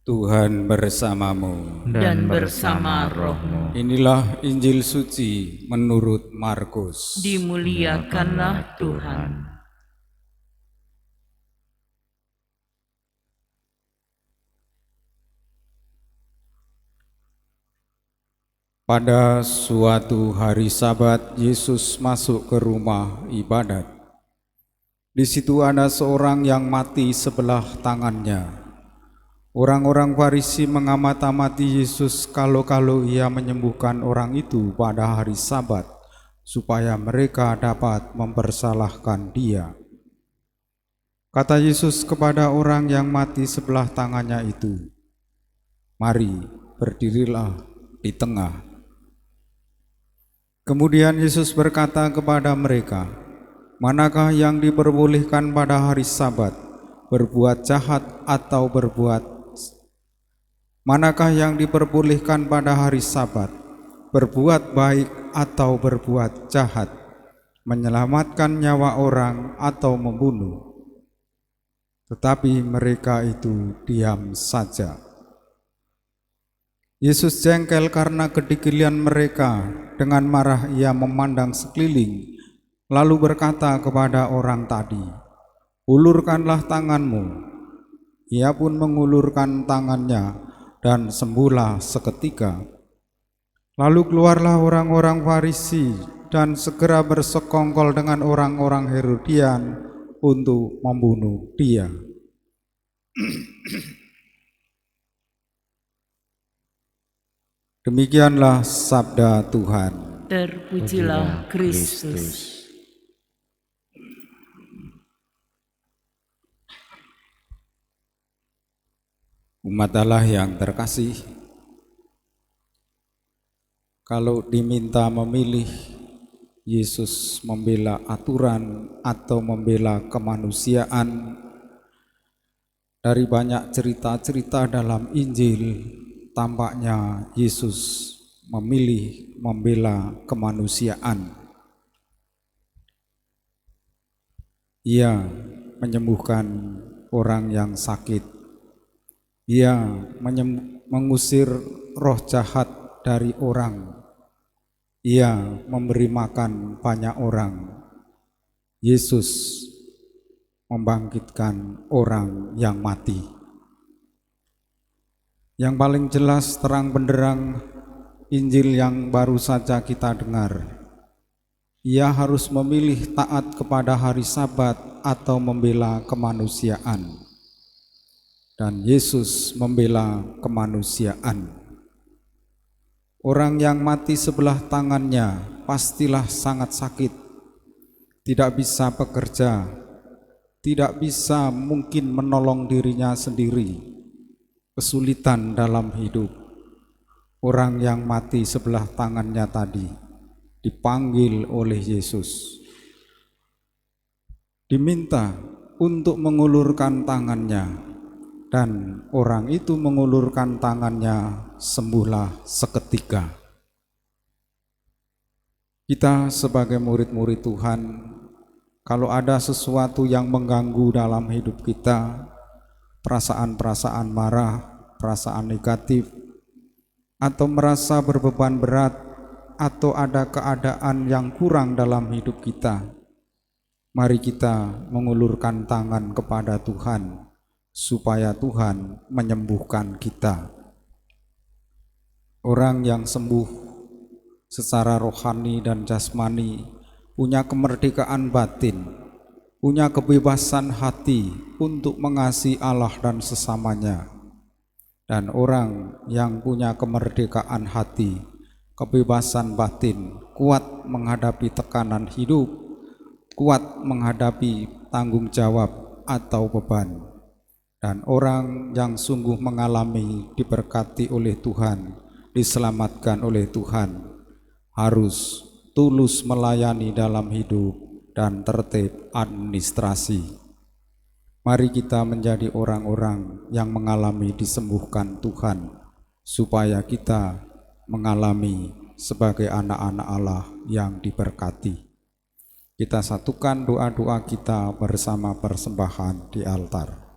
Tuhan bersamamu dan bersama rohmu. Inilah Injil suci menurut Markus. Dimuliakanlah Tuhan. Pada suatu hari Sabat, Yesus masuk ke rumah ibadat. Di situ ada seorang yang mati sebelah tangannya. Orang-orang Farisi mengamat-amati Yesus kalau ia menyembuhkan orang itu pada hari Sabat, supaya mereka dapat mempersalahkan dia. Kata Yesus kepada orang yang mati sebelah tangannya itu, "Mari, berdirilah di tengah." Kemudian Yesus berkata kepada mereka, "Manakah yang diperbolehkan pada hari Sabat, berbuat jahat atau Manakah yang diperbolehkan pada hari Sabat, berbuat baik atau berbuat jahat, menyelamatkan nyawa orang atau membunuh?" Tetapi mereka itu diam saja. Yesus jengkel karena kedegilan mereka. Dengan marah ia memandang sekeliling, lalu berkata kepada orang tadi, "Ulurkanlah tanganmu." Ia pun mengulurkan tangannya dan sembuhlah seketika. Lalu keluarlah orang-orang Farisi dan segera bersekongkol dengan orang-orang Herodian untuk membunuh dia. Demikianlah sabda Tuhan. Terpujilah Kristus. Umat Allah yang terkasih, kalau diminta memilih Yesus membela aturan atau membela kemanusiaan, dari banyak cerita-cerita dalam Injil, tampaknya Yesus memilih membela kemanusiaan. Ia menyembuhkan orang yang sakit. Ia mengusir roh jahat dari orang. Ia memberi makan banyak orang. Yesus membangkitkan orang yang mati. Yang paling jelas terang benderang Injil yang baru saja kita dengar. Ia harus memilih taat kepada hari Sabat atau membela kemanusiaan. Dan Yesus membela kemanusiaan. Orang yang mati sebelah tangannya pastilah sangat sakit, tidak bisa bekerja, tidak bisa mungkin menolong dirinya sendiri, kesulitan dalam hidup. Orang yang mati sebelah tangannya tadi dipanggil oleh Yesus, diminta untuk mengulurkan tangannya, dan orang itu mengulurkan tangannya, sembuhlah seketika. Kita sebagai murid-murid Tuhan, kalau ada sesuatu yang mengganggu dalam hidup kita, perasaan-perasaan marah, perasaan negatif, atau merasa berbeban berat, atau ada keadaan yang kurang dalam hidup kita, mari kita mengulurkan tangan kepada Tuhan, supaya Tuhan menyembuhkan kita. Orang yang sembuh secara rohani dan jasmani punya kemerdekaan batin, punya kebebasan hati untuk mengasihi Allah dan sesamanya. Dan orang yang punya kemerdekaan hati, kebebasan batin, kuat menghadapi tekanan hidup, kuat menghadapi tanggung jawab atau beban. Dan orang yang sungguh mengalami diberkati oleh Tuhan, diselamatkan oleh Tuhan, harus tulus melayani dalam hidup dan tertib administrasi. Mari kita menjadi orang-orang yang mengalami disembuhkan Tuhan, supaya kita mengalami sebagai anak-anak Allah yang diberkati. Kita satukan doa-doa kita bersama persembahan di altar.